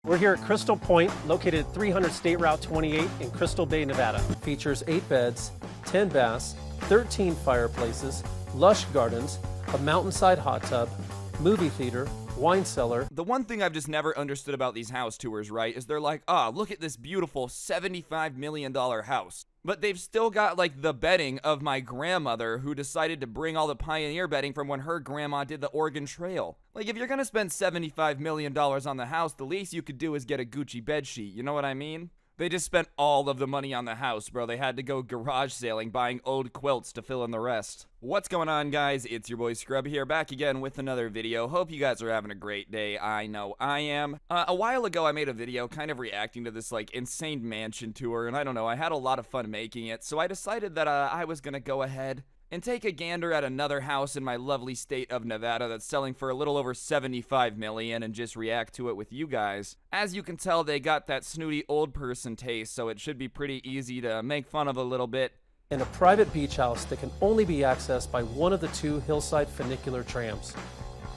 We're here at Crystal Point, located at 300 State Route 28 in Crystal Bay, Nevada. Features 8 beds, 10 baths, 13 fireplaces, lush gardens, a mountainside hot tub, movie theater, wine cellar. The one thing I've just never understood about these house tours, right, is they're like, ah, look at this beautiful $75 million house. But they've still got, like, the bedding of my grandmother who decided to bring all the pioneer bedding from when her grandma did the Oregon Trail. Like, if you're gonna spend $75 million on the house, the least you could do is get a Gucci bedsheet, you know what I mean? They just spent all of the money on the house, bro. They had to go garage sailing, buying old quilts to fill in the rest. What's going on, guys? It's your boy Scrubby here, back again with another video. Hope you guys are having a great day. I know I am. A while ago, I made a video kind of reacting to this, like, insane mansion tour, and I don't know, I had a lot of fun making it, so I decided that I was gonna go ahead and take a gander at another house in my lovely state of Nevada that's selling for a little over $75 million and just react to it with you guys. As you can tell, they got that snooty old person taste, so it should be pretty easy to make fun of a little bit. And a private beach house that can only be accessed by one of the 2 hillside funicular trams.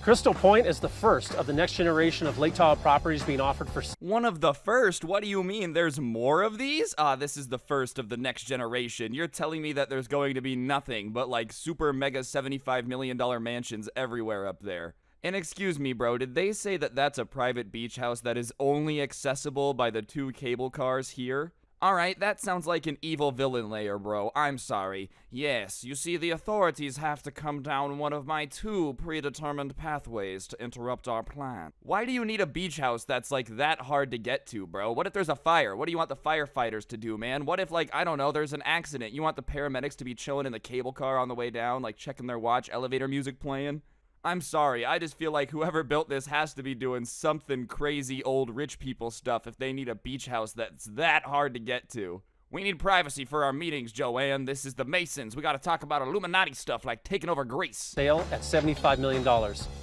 Crystal Point is the first of the next generation of Lake Tahoe properties being offered for... One of the first? What do you mean? There's more of these? This is the first of the next generation. You're telling me that there's going to be nothing but like super mega $75 million mansions everywhere up there. And excuse me, bro, did they say that that's a private beach house that is only accessible by the 2 cable cars here? Alright, that sounds like an evil villain layer, bro. I'm sorry. Yes, you see, the authorities have to come down one of my 2 predetermined pathways to interrupt our plan. Why do you need a beach house that's, like, that hard to get to, bro? What if there's a fire? What do you want the firefighters to do, man? What if, like, I don't know, there's an accident? You want the paramedics to be chilling in the cable car on the way down, like, checking their watch, elevator music playing? I'm sorry, I just feel like whoever built this has to be doing something crazy old rich people stuff if they need a beach house that's that hard to get to. We need privacy for our meetings, Joanne. This is the Masons. We gotta talk about Illuminati stuff like taking over Greece. Sale at $75 million.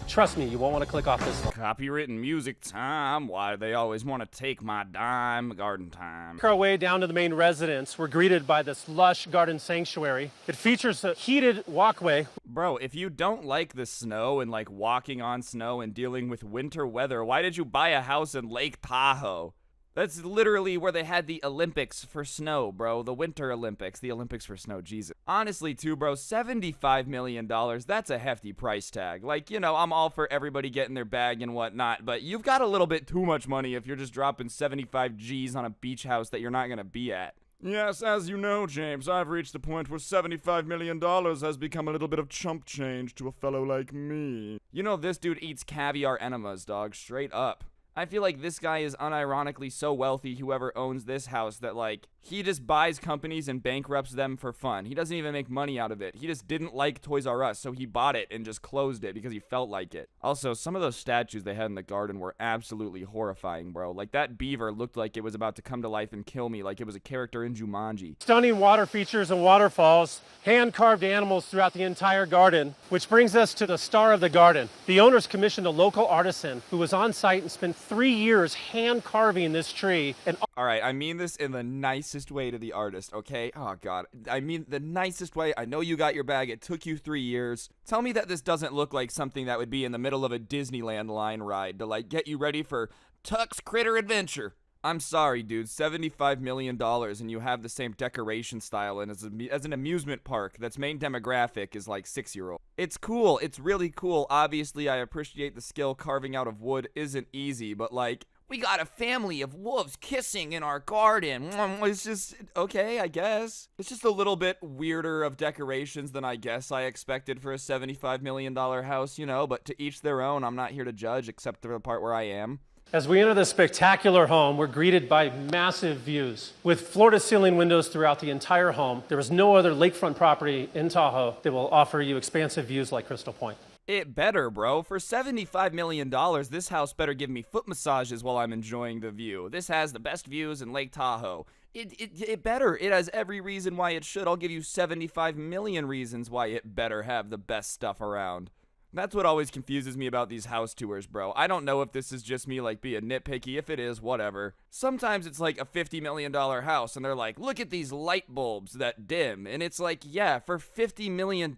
Trust me, you won't want to click off this one. Copywritten music time. Why do they always want to take my dime? Garden time. Make our way down to the main residence. We're greeted by this lush garden sanctuary. It features a heated walkway. Bro, if you don't like the snow and like walking on snow and dealing with winter weather, why did you buy a house in Lake Tahoe? That's literally where they had the Olympics for snow, bro. The Winter Olympics. The Olympics for snow, Jesus. Honestly, too, bro, $75 million, that's a hefty price tag. Like, you know, I'm all for everybody getting their bag and whatnot, but you've got a little bit too much money if you're just dropping 75 G's on a beach house that you're not gonna be at. Yes, as you know, James, I've reached the point where $75 million has become a little bit of chump change to a fellow like me. You know, this dude eats caviar enemas, dog, straight up. I feel like this guy is unironically so wealthy, whoever owns this house, that, like, he just buys companies and bankrupts them for fun. He doesn't even make money out of it. He just didn't like Toys R Us, so he bought it and just closed it because he felt like it. Also, some of those statues they had in the garden were absolutely horrifying, bro. Like, that beaver looked like it was about to come to life and kill me, like it was a character in Jumanji. Stunning water features and waterfalls, hand-carved animals throughout the entire garden, which brings us to the star of the garden. The owners commissioned a local artisan who was on site and spent 3 years hand-carving this tree. And alright, I mean this in the nicest way to the artist, okay? Oh, God. I mean the nicest way. I know you got your bag. It took you 3 years. Tell me that this doesn't look like something that would be in the middle of a Disneyland line ride to, like, get you ready for Tuck's Critter Adventure. I'm sorry, dude. $75 million and you have the same decoration style and as an amusement park that's main demographic is like 6-year-old. It's cool. It's really cool. Obviously, I appreciate the skill. Carving out of wood isn't easy, but like, we got a family of wolves kissing in our garden. It's just, okay, I guess. It's just a little bit weirder of decorations than I guess I expected for a $75 million house, you know, but to each their own. I'm not here to judge except for the part where I am. As we enter this spectacular home, we're greeted by massive views. With floor-to-ceiling windows throughout the entire home, there is no other lakefront property in Tahoe that will offer you expansive views like Crystal Point. It better, bro. For $75 million, this house better give me foot massages while I'm enjoying the view. This has the best views in Lake Tahoe. It better. It has every reason why it should. I'll give you 75 million reasons why it better have the best stuff around. That's what always confuses me about these house tours, bro. I don't know if this is just me, like, being nitpicky. If it is, whatever. Sometimes it's like a $50 million house, and they're like, look at these light bulbs that dim. And it's like, yeah, for $50 million,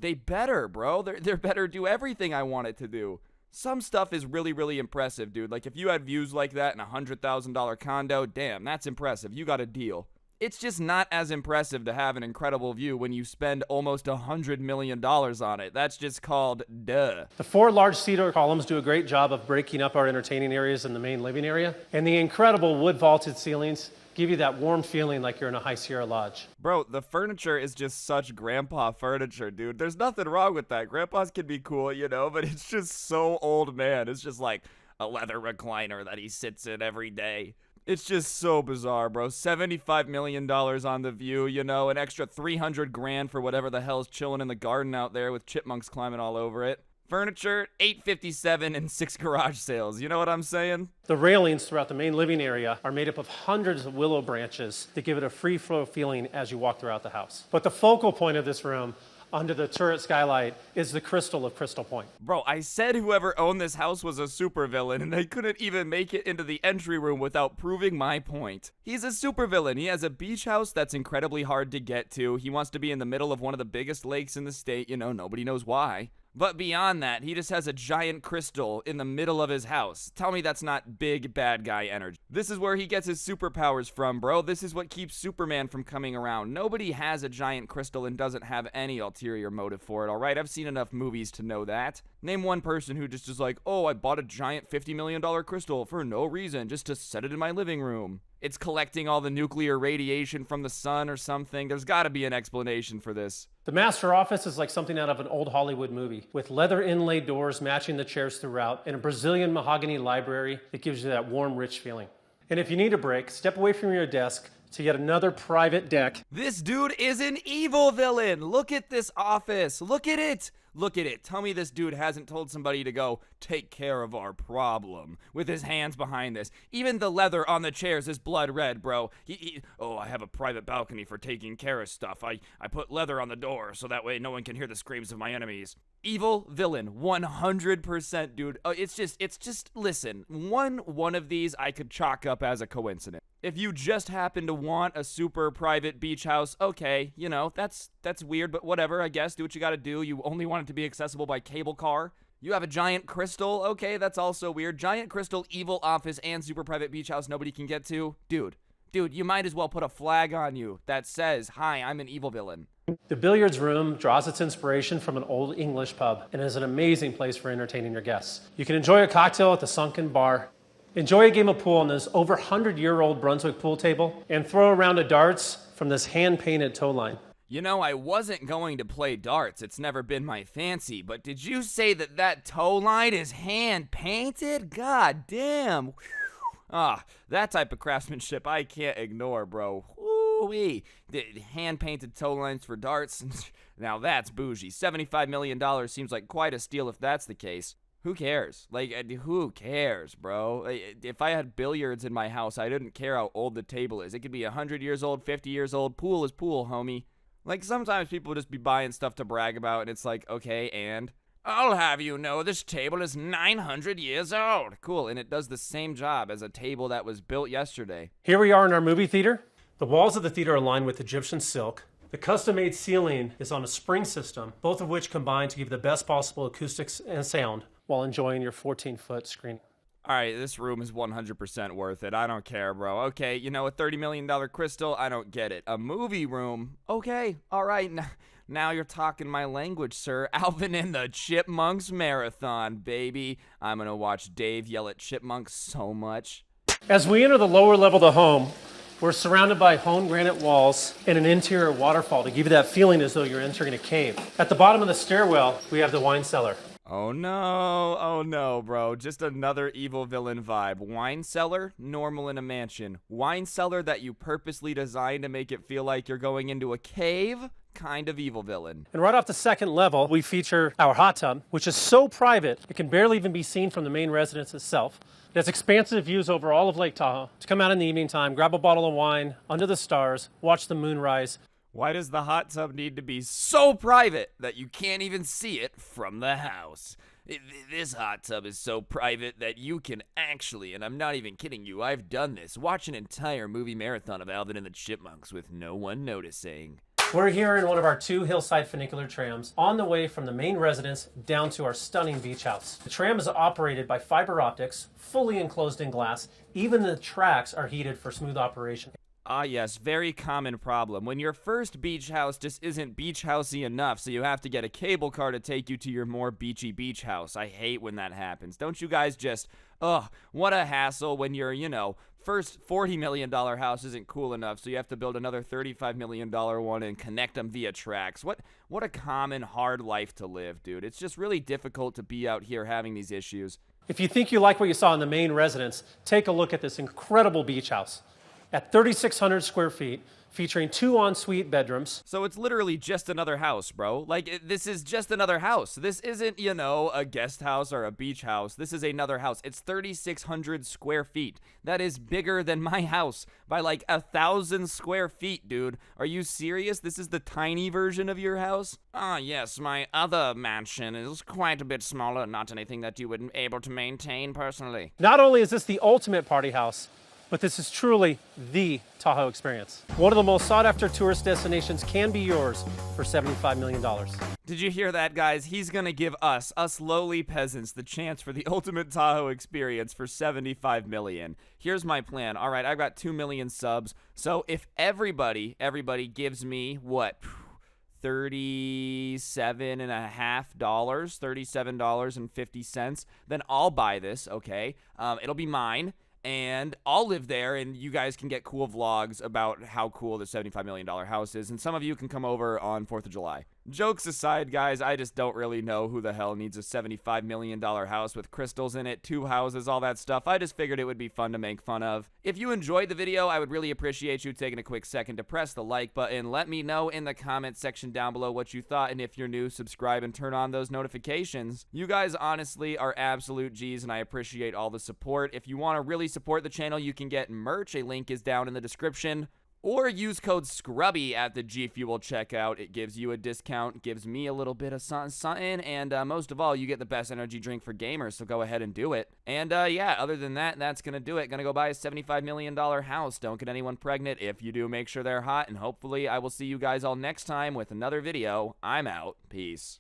they better, bro. They better do everything I want it to do. Some stuff is really, really impressive, dude. Like, if you had views like that in a $100,000 condo, damn, that's impressive. You got a deal. It's just not as impressive to have an incredible view when you spend almost $100 million on it. That's just called duh. The 4 large cedar columns do a great job of breaking up our entertaining areas in the main living area. And the incredible wood vaulted ceilings give you that warm feeling like you're in a High Sierra Lodge. Bro, the furniture is just such grandpa furniture, dude. There's nothing wrong with that. Grandpas can be cool, you know, but it's just so old man. It's just like a leather recliner that he sits in every day. It's just so bizarre, bro. $75 million on the view, you know, an extra $300,000 for whatever the hell's chilling in the garden out there with chipmunks climbing all over it. Furniture, $857 and 6 garage sales. You know what I'm saying? The railings throughout the main living area are made up of hundreds of willow branches that give it a free flow feeling as you walk throughout the house. But the focal point of this room, under the turret skylight, is the crystal of Crystal Point. Bro, I said whoever owned this house was a supervillain, and they couldn't even make it into the entry room without proving my point. He's a supervillain. He has a beach house that's incredibly hard to get to. He wants to be in the middle of one of the biggest lakes in the state. You know, nobody knows why. But beyond that, he just has a giant crystal in the middle of his house. Tell me that's not big bad guy energy. This is where he gets his superpowers from, bro. This is what keeps Superman from coming around. Nobody has a giant crystal and doesn't have any ulterior motive for it, alright? I've seen enough movies to know that. Name one person who just is like, oh, I bought a giant $50 million crystal for no reason, just to set it in my living room. It's collecting all the nuclear radiation from the sun or something. There's gotta be an explanation for this. The master office is like something out of an old Hollywood movie, with leather inlaid doors matching the chairs throughout, and a Brazilian mahogany library that gives you that warm, rich feeling. And if you need a break, step away from your desk to yet another private deck. This dude is an evil villain. Look at this office. Look at it. Look at it. Tell me this dude hasn't told somebody to go take care of our problem with his hands behind this. Even the leather on the chairs is blood red, bro. Oh, I have a private balcony for taking care of stuff. I put leather on the door so that way no one can hear the screams of my enemies. Evil villain, 100%, dude. It's just, listen, one of these I could chalk up as a coincidence. If you just happen to want a super private beach house, okay, you know, that's weird, but whatever, I guess. Do what you gotta do. You only want it to be accessible by cable car. You have a giant crystal, okay, that's also weird. Giant crystal, evil office, and super private beach house nobody can get to. Dude, you might as well put a flag on you that says, hi, I'm an evil villain. The billiards room draws its inspiration from an old English pub and is an amazing place for entertaining your guests. You can enjoy a cocktail at the Sunken Bar, enjoy a game of pool on this over 100-year-old Brunswick pool table, and throw around a darts from this hand-painted tow line. You know, I wasn't going to play darts. It's never been my fancy, but did you say that tow line is hand-painted? God damn. That type of craftsmanship I can't ignore, bro. Woo-wee. The hand-painted tow lines for darts. Now that's bougie. $75 million seems like quite a steal if that's the case. Who cares? Like, who cares, bro? If I had billiards in my house, I didn't care how old the table is. It could be 100 years old, 50 years old. Pool is pool, homie. Like, sometimes people just be buying stuff to brag about, and it's like, okay, and? I'll have you know this table is 900 years old. Cool, and it does the same job as a table that was built yesterday. Here we are in our movie theater. The walls of the theater are lined with Egyptian silk. The custom-made ceiling is on a spring system, both of which combine to give the best possible acoustics and sound while enjoying your 14-foot screen. All right, this room is 100% worth it. I don't care, bro. Okay, you know, a $30 million crystal, I don't get it. A movie room, okay, all right. Now you're talking my language, sir. Alvin and the Chipmunks Marathon, baby. I'm going to watch Dave yell at chipmunks so much. As we enter the lower level of the home, we're surrounded by honed granite walls and an interior waterfall to give you that feeling as though you're entering a cave. At the bottom of the stairwell, we have the wine cellar. Oh no, bro. Just another evil villain vibe. Wine cellar, normal in a mansion. Wine cellar that you purposely designed to make it feel like you're going into a cave, kind of evil villain. And right off the second level, we feature our hot tub, which is so private, it can barely even be seen from the main residence itself. It has expansive views over all of Lake Tahoe. To come out in the evening time, grab a bottle of wine, under the stars, watch the moon rise. Why does the hot tub need to be so private that you can't even see it from the house? This hot tub is so private that you can actually, and I'm not even kidding you, I've done this, watch an entire movie marathon of Alvin and the Chipmunks with no one noticing. We're here in one of our 2 hillside funicular trams on the way from the main residence down to our stunning beach house. The tram is operated by fiber optics, fully enclosed in glass. Even the tracks are heated for smooth operation. Ah, yes, very common problem. When your first beach house just isn't beach housey enough, so you have to get a cable car to take you to your more beachy beach house. I hate when that happens. Don't you guys just, ugh, what a hassle when your, first $40 million house isn't cool enough, so you have to build another $35 million one and connect them via tracks. What a common, hard life to live, dude. It's just really difficult to be out here having these issues. If you think you like what you saw in the main residence, take a look at this incredible beach house. At 3,600 square feet, featuring 2 ensuite bedrooms. So it's literally just another house, bro. Like, this is just another house. This isn't, a guest house or a beach house. This is another house. It's 3,600 square feet. That is bigger than my house by like 1,000 square feet, dude. Are you serious? This is the tiny version of your house? Ah, yes, my other mansion is quite a bit smaller. Not anything that you would be able to maintain personally. Not only is this the ultimate party house, but this is truly the Tahoe experience. One of the most sought after tourist destinations can be yours for $75 million. Did you hear that, guys? He's gonna give us lowly peasants, the chance for the ultimate Tahoe experience for $75 million. Here's my plan. All right, I've got 2 million subs. So if everybody gives me what? $37.50, $37.50, then I'll buy this, okay? It'll be mine. And I'll live there, and you guys can get cool vlogs about how cool the $75 million house is, and some of you can come over on 4th of July. Jokes aside, guys, I just don't really know who the hell needs a $75 million house with crystals in it, 2 houses, all that stuff. I just figured it would be fun to make fun of. If you enjoyed the video, I would really appreciate you taking a quick second to press the like button. Let me know in the comment section down below what you thought, and if you're new, subscribe and turn on those notifications. You guys honestly are absolute G's, and I appreciate all the support. If you want to really support the channel, you can get merch. A link is down in the description. Or use code SCRUBBY at the G Fuel checkout. It gives you a discount, gives me a little bit of something, and most of all, you get the best energy drink for gamers, so go ahead and do it. And yeah, other than that, that's gonna do it. Gonna go buy a $75 million house. Don't get anyone pregnant. If you do, make sure they're hot, and hopefully I will see you guys all next time with another video. I'm out. Peace.